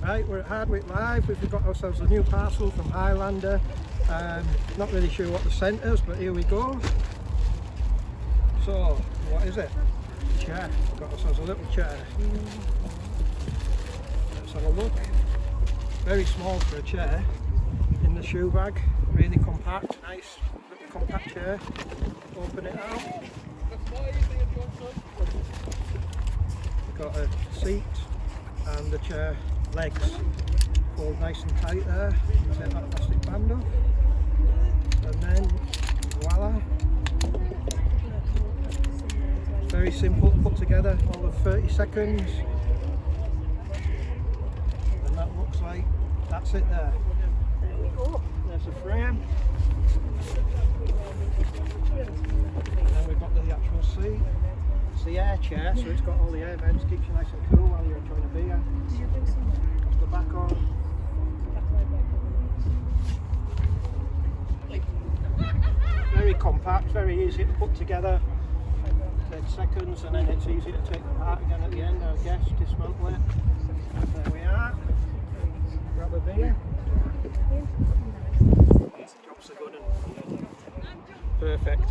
Right, we're at Hardwick Live. We've got ourselves a new parcel from Highlander. Not really sure what the scent is, but here we go. So, what is it? Chair. We've got ourselves a little chair. Let's have a look. Very small for a chair. In the shoe bag. Really compact. Nice little compact chair. Open it out. We've got a seat and the chair legs fold nice and tight there. Take that plastic band off, and then voila. Very simple to put together, all of 30 seconds, and that looks like that's it there. There we go. There's the frame, and then we've got the actual seat. It's the air chair, so it's got all the air vents, keeps you nice and cool while you're enjoying a beer. Off the back on. Very compact, very easy to put together. 10 seconds, and then it's easy to take apart again at the end, I guess. Dismantle it. There we are. Grab a beer. Jobs are good and perfect.